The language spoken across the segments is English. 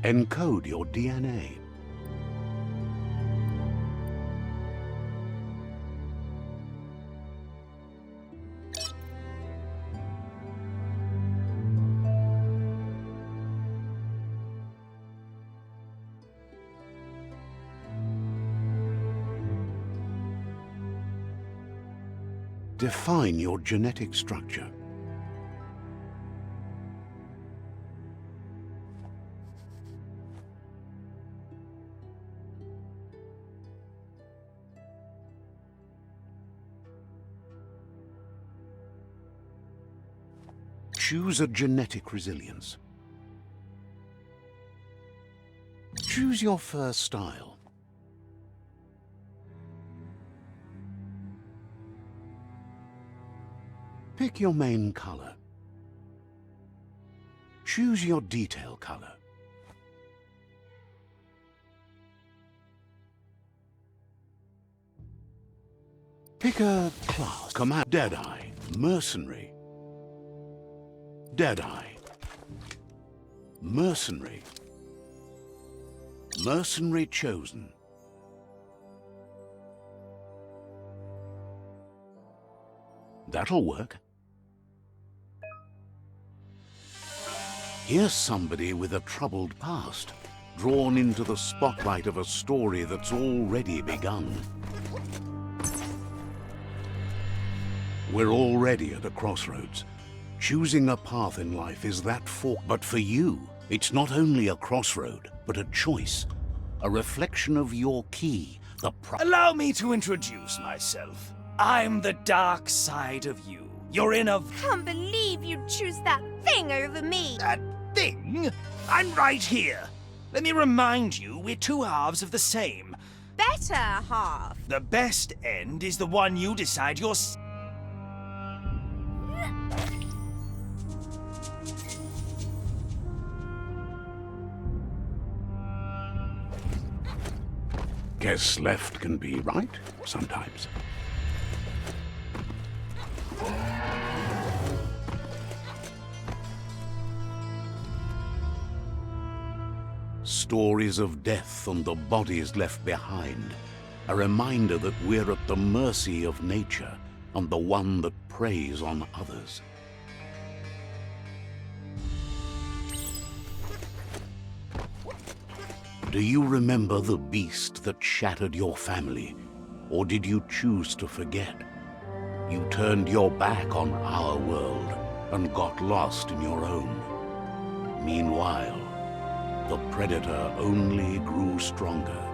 Encode your DNA. Define your genetic structure. Choose a genetic resilience. Choose your first style. Pick your main color. Choose your detail color. Pick a class. Command Deadeye, Mercenary. Deadeye. Mercenary. Mercenary chosen. That'll work. Here's somebody with a troubled past, drawn into the spotlight of a story that's already begun. We're already at a crossroads. Choosing a path in life is that fork, but for you, it's not only a crossroad, but a choice. A reflection of your key, Allow me to introduce myself. I'm the dark side of you. You're in a... Can't believe you'd choose that thing over me. That thing? I'm right here. Let me remind you, we're two halves of the same. Better half. The best end is the one you decide you're... Guess left can be right sometimes. Stories of death and the bodies left behind. A reminder that we're at the mercy of nature and the one that preys on others. Do you remember the beast that shattered your family? Or did you choose to forget? You turned your back on our world and got lost in your own. Meanwhile, the predator only grew stronger.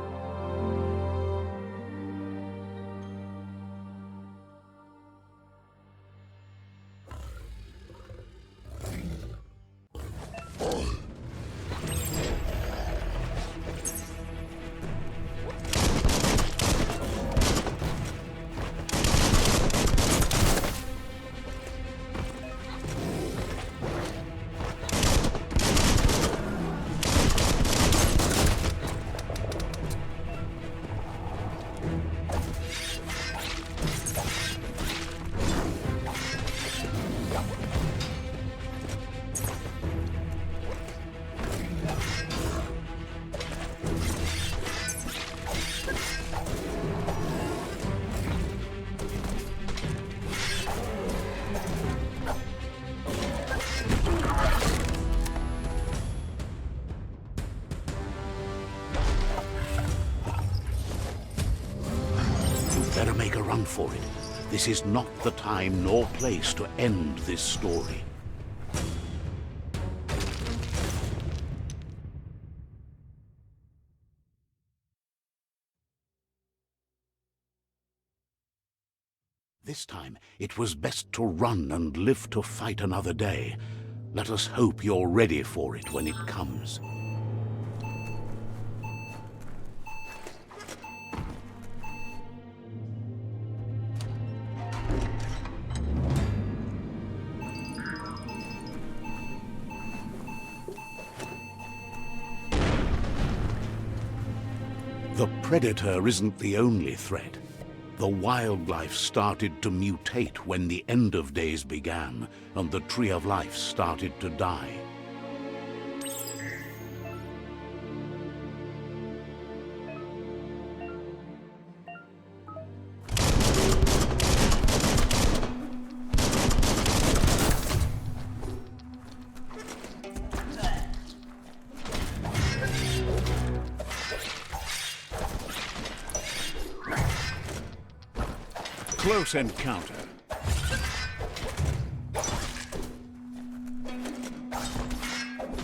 Better make a run for it. This is not the time nor place to end this story. This time, it was best to run and live to fight another day. Let us hope you're ready for it when it comes. The predator isn't the only threat. The wildlife started to mutate when the end of days began, and the tree of life started to die. Close encounter.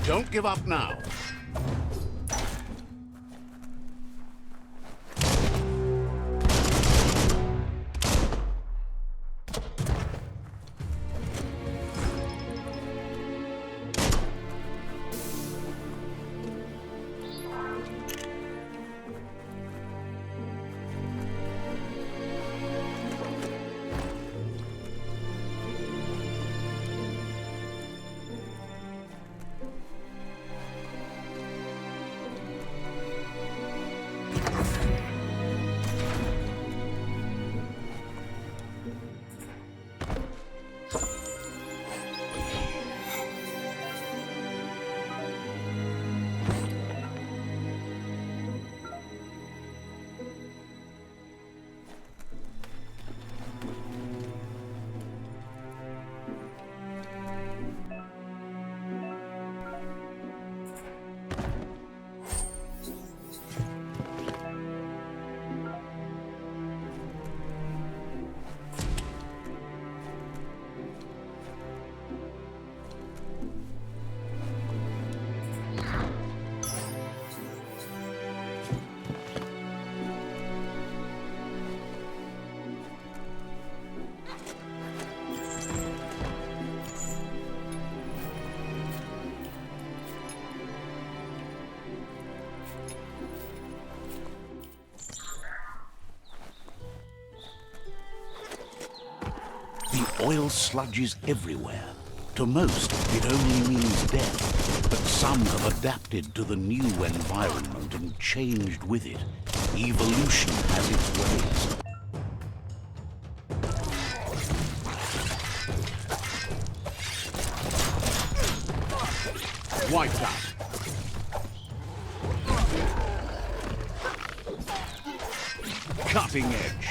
Don't give up now. The oil sludges everywhere. To most, it only means death. But some have adapted to the new environment and changed with it. Evolution has its ways. Wiped out. Cutting edge.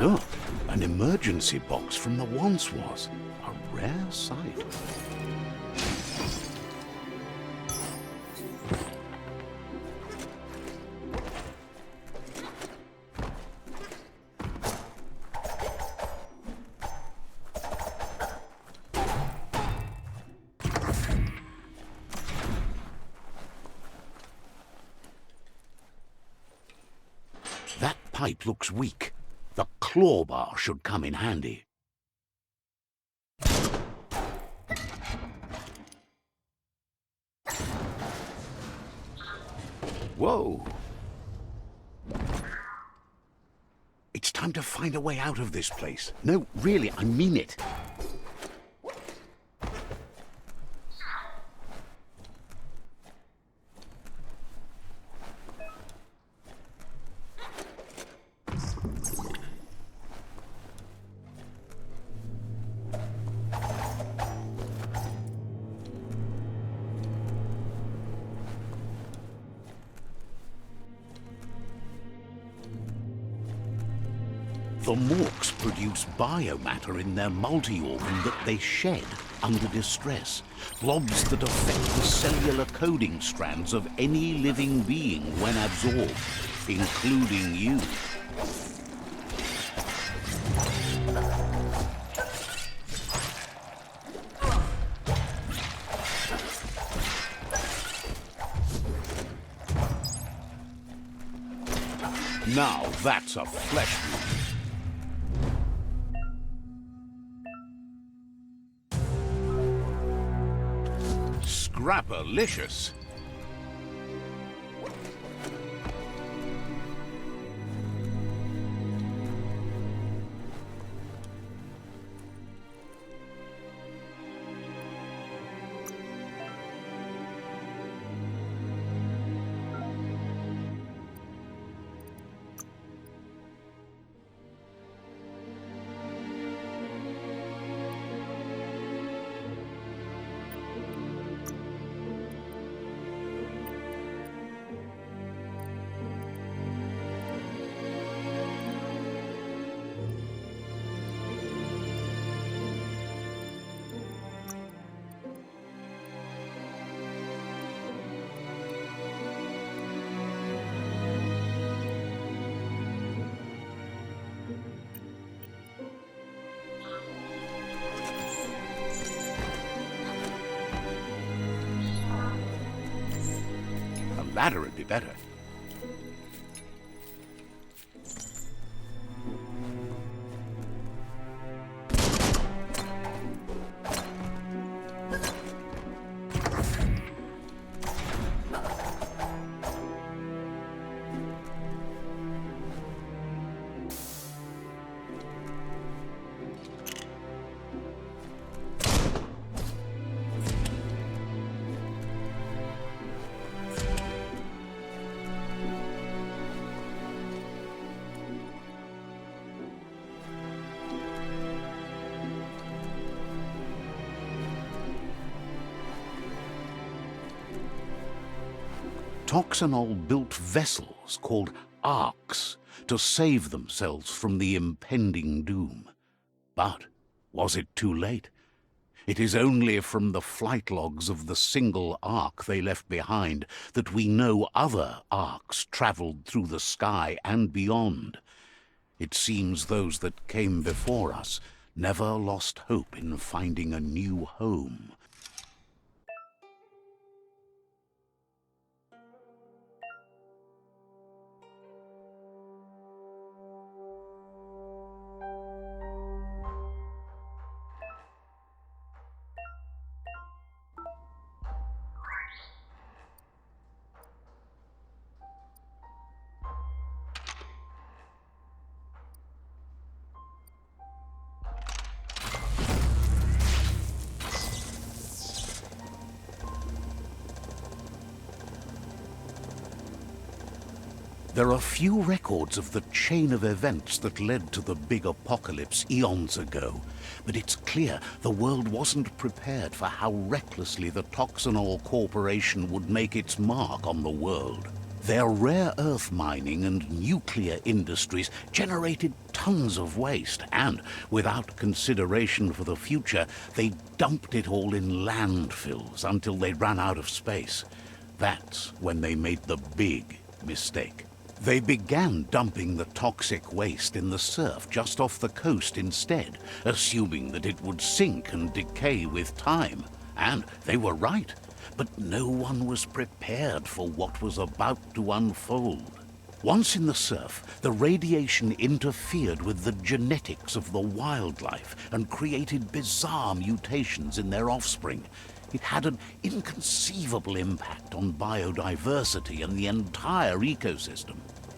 Look, an emergency box from the once was. A rare sight. That pipe looks weak. The claw bar should come in handy. Whoa! It's time to find a way out of this place. No, really, I mean it. The Morks produce biomatter in their multi-organ that they shed under distress. Blobs that affect the cellular coding strands of any living being when absorbed, including you. Now that's a flesh wound. Scrapalicious. A ladder would be better. Toxanol built vessels called arks to save themselves from the impending doom. But was it too late? It is only from the flight logs of the single ark they left behind that we know other arks traveled through the sky and beyond. It seems those that came before us never lost hope in finding a new home. There are few records of the chain of events that led to the big apocalypse eons ago, but it's clear the world wasn't prepared for how recklessly the Toxanol Corporation would make its mark on the world. Their rare earth mining and nuclear industries generated tons of waste, and without consideration for the future, they dumped it all in landfills until they ran out of space. That's when they made the big mistake. They began dumping the toxic waste in the surf just off the coast instead, assuming that it would sink and decay with time. And they were right. But no one was prepared for what was about to unfold. Once in the surf, the radiation interfered with the genetics of the wildlife and created bizarre mutations in their offspring. It had an inconceivable impact on biodiversity and the entire ecosystem.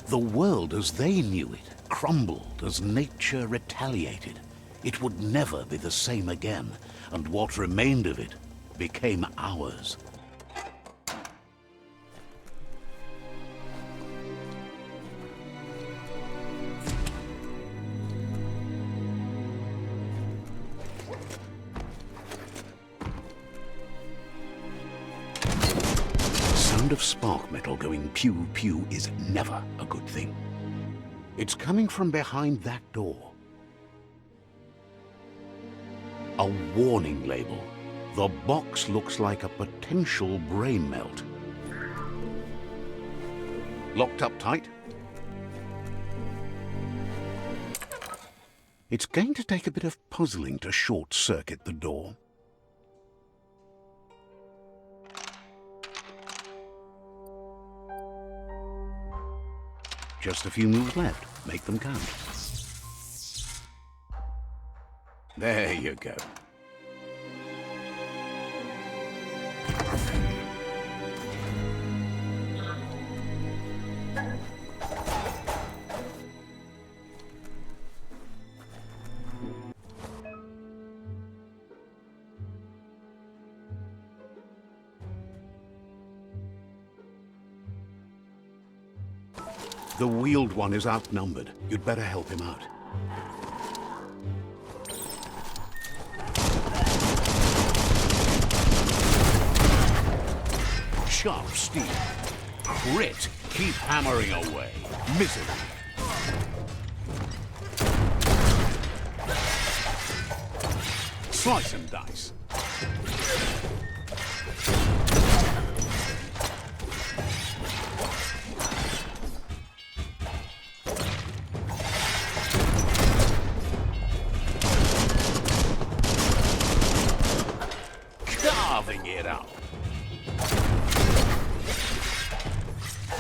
The world as they knew it crumbled as nature retaliated. It would never be the same again, and what remained of it became ours. The sound of spark metal going pew-pew is never a good thing. It's coming from behind that door. A warning label. The box looks like a potential brain melt. Locked up tight? It's going to take a bit of puzzling to short-circuit the door. Just a few moves left. Make them count. There you go. The wheeled one is outnumbered. You'd better help him out. Sharp steel. Crit. Keep hammering away. Misery. Slice and dice. Carving it up.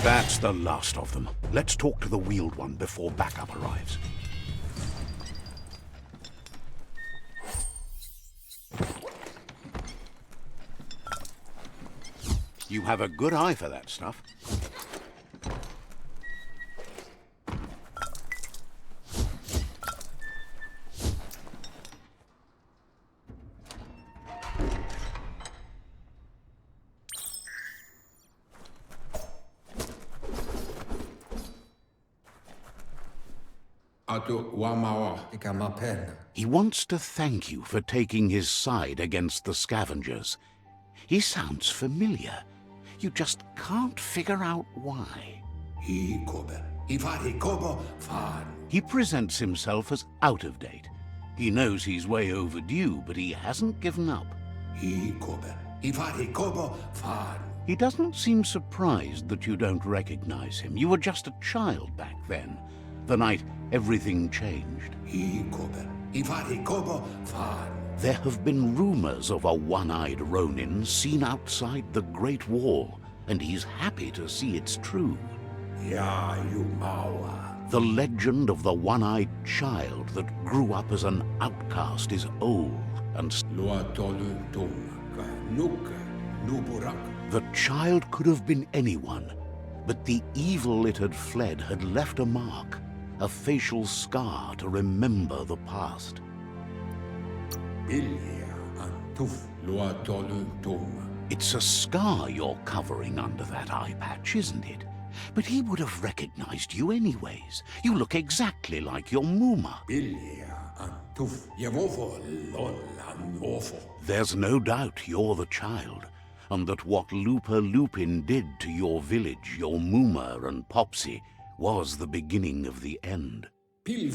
That's the last of them. Let's talk to the wheeled one before backup arrives. You have a good eye for that stuff. He wants to thank you for taking his side against the scavengers. He sounds familiar. You just can't figure out why. He presents himself as out of date. He knows he's way overdue, but he hasn't given up. He doesn't seem surprised that you don't recognize him. You were just a child back then, the night everything changed. There have been rumors of a one-eyed Ronin seen outside the Great Wall, and he's happy to see it's true. The legend of the one-eyed child that grew up as an outcast is old, and the child could have been anyone, but the evil it had fled had left a mark, a facial scar to remember the past. It's a scar you're covering under that eye patch, isn't it? But he would have recognized you anyways. You look exactly like your Muma. There's no doubt you're the child. and that what LUPA-LUPIN did to your village, your Muma and Popsy, was the beginning of the end. He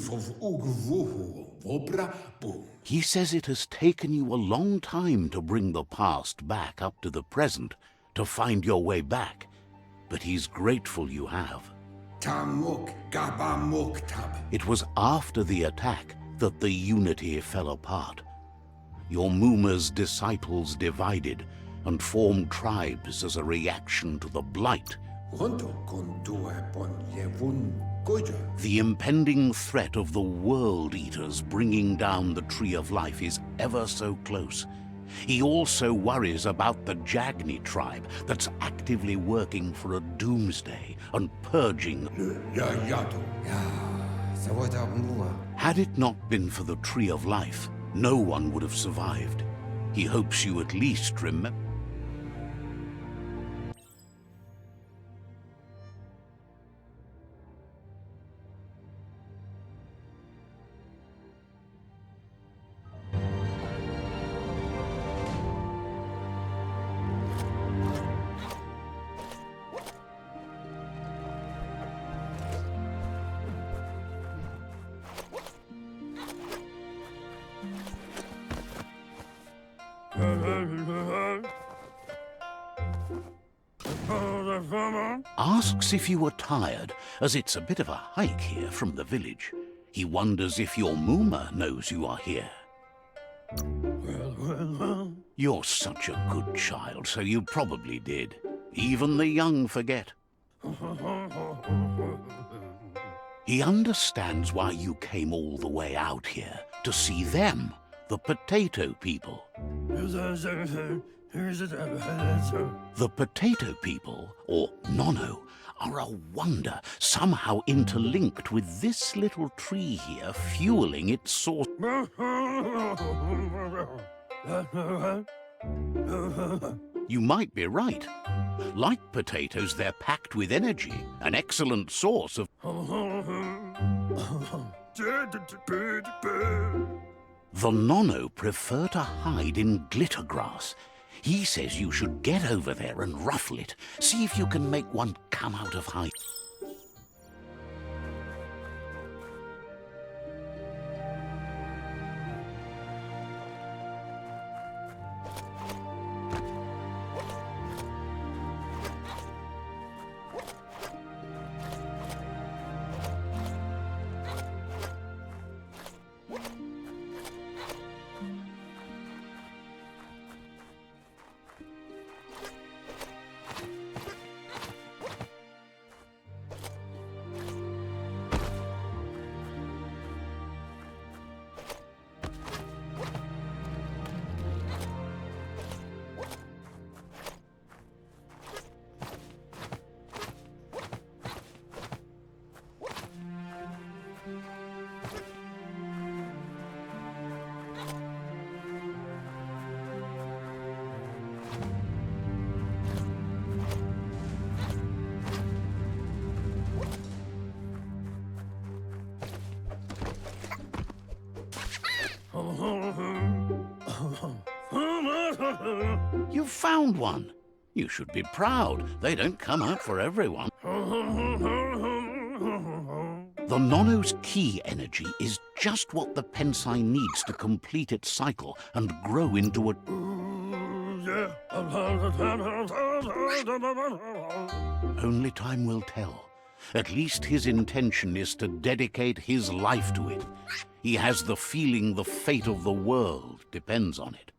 says it has taken you a long time to bring the past back up to the present, to find your way back, but he's grateful you have. It was after the attack that the unity fell apart. Your Muma's disciples divided and formed tribes as a reaction to the blight. The impending threat of the World Eaters bringing down the Tree of Life is ever so close. He also worries about the Jagni tribe that's actively working for a doomsday and purging. Had it not been for the Tree of Life, no one would have survived. He hopes you at least remember. Asks if you were tired, as it's a bit of a hike here from the village. He wonders if your Muma knows you are here. You're such a good child, so you probably did. Even the young forget. He understands why you came all the way out here, to see them, the potato people. The potato people, or Nono, are a wonder, somehow interlinked with this little tree here, fueling its source. You might be right. Like potatoes, they're packed with energy, an excellent source of... The Nono prefer to hide in glitter grass. He says you should get over there and ruffle it. See if you can make one come out of hiding. You found one. You should be proud. They don't come out for everyone. The Nono's key energy is just what the Pensai needs to complete its cycle and grow into a... Only time will tell. At least his intention is to dedicate his life to it. He has the feeling the fate of the world depends on it.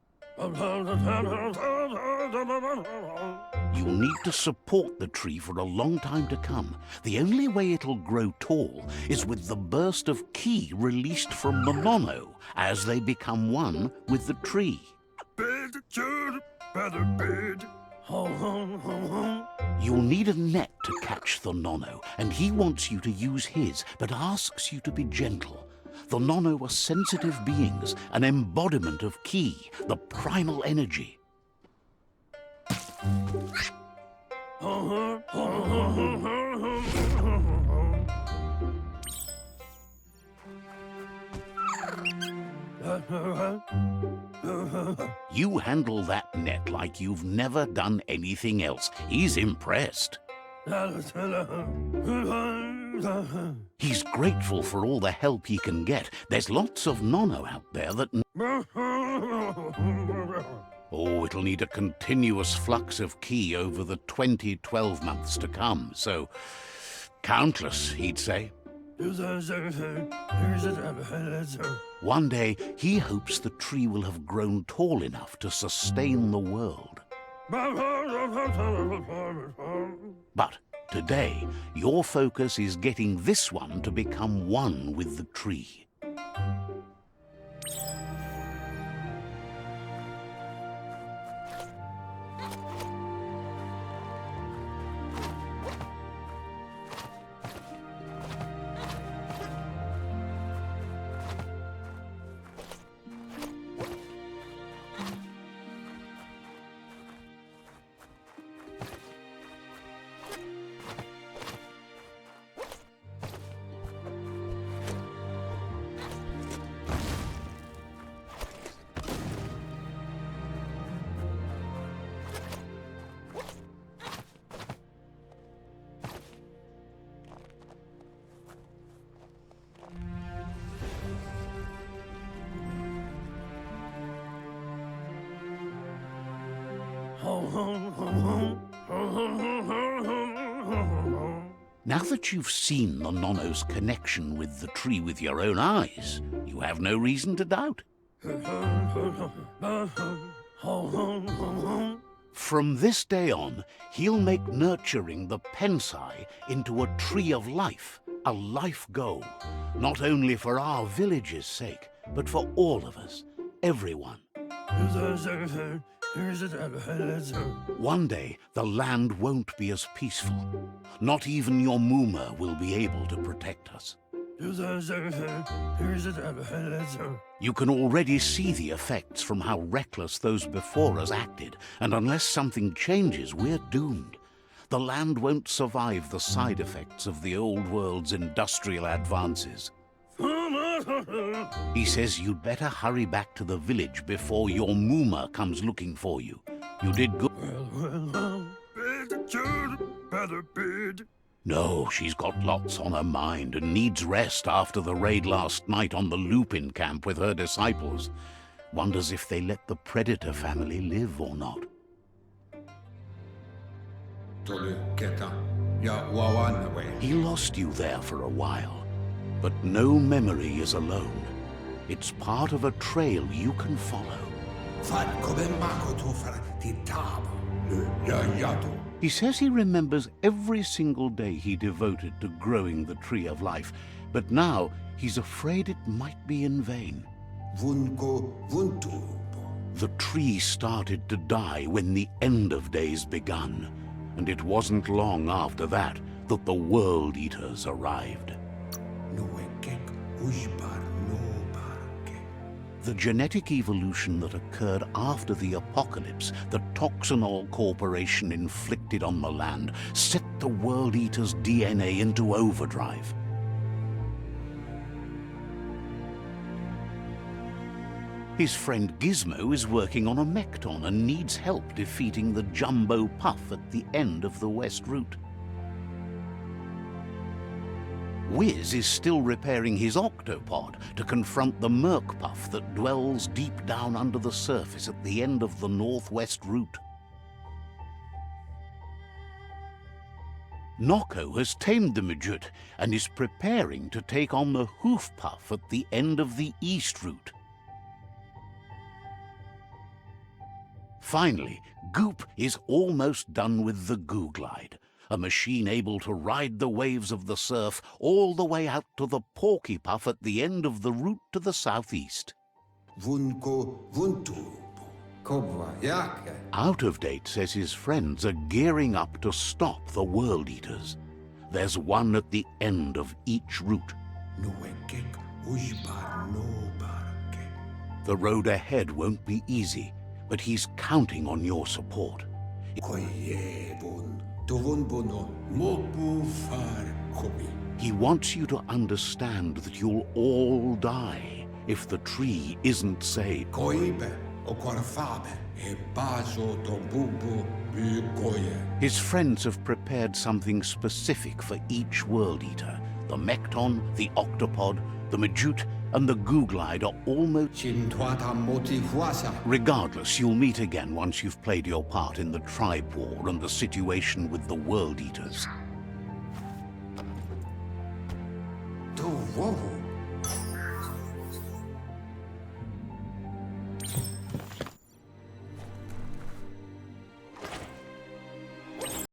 You'll need to support the tree for a long time to come. The only way it'll grow tall is with the burst of ki released from the Nono as they become one with the tree. You'll need a net to catch the Nono, and he wants you to use his, but asks you to be gentle. The Nono are sensitive beings, an embodiment of ki, the primal energy. You handle that net like you've never done anything else. He's impressed. He's grateful for all the help he can get. There's lots of nono out there that... Oh, it'll need a continuous flux of ki over the 12 months to come, so... countless, he'd say. One day, he hopes the tree will have grown tall enough to sustain the world. But today, your focus is getting this one to become one with the tree. Now that you've seen the nono's connection with the tree with your own eyes, you have no reason to doubt. From this day on, he'll make nurturing the Pensai into a tree of life, a life goal, not only for our village's sake, but for all of us, everyone. One day, the land won't be as peaceful. Not even your Muma will be able to protect us. You can already see the effects from how reckless those before us acted, and unless something changes, we're doomed. The land won't survive the side effects of the old world's industrial advances. He says you'd better hurry back to the village before your Muma comes looking for you. You did good. No, she's got lots on her mind and needs rest after the raid last night on the Lupin camp with her disciples. Wonders if they let the Predator family live or not. He lost you there for a while. But no memory is alone. It's part of a trail you can follow. He says he remembers every single day he devoted to growing the Tree of Life, but now he's afraid it might be in vain. The tree started to die when the end of days begun, and it wasn't long after that that the World Eaters arrived. The genetic evolution that occurred after the apocalypse the Toxanol Corporation inflicted on the land set the World Eater's DNA into overdrive. His friend Gizmo is working on a Mekton and needs help defeating the Jumbo Puff at the end of the West Route. Wiz is still repairing his octopod to confront the Merc Puff that dwells deep down under the surface at the end of the Northwest Route. Noko has tamed the Midget and is preparing to take on the Hoof Puff at the end of the East Route. Finally, Goop is almost done with the Googlide, a machine able to ride the waves of the surf all the way out to the Porky Puff at the end of the route to the southeast. Out of Date says his friends are gearing up to stop the World Eaters. There's one at the end of each route. The road ahead won't be easy, but he's counting on your support. He wants you to understand that you'll all die if the tree isn't saved. Koibe o Korafabe e Bazo Tombubu Bukoye. His friends have prepared something specific for each World Eater. The Mekton, the Octopod, the Majute, and the Googlide are almost... Chintwata Moti Huasa. Regardless, you'll meet again once you've played your part in the tribe war and the situation with the World Eaters. Do Wowo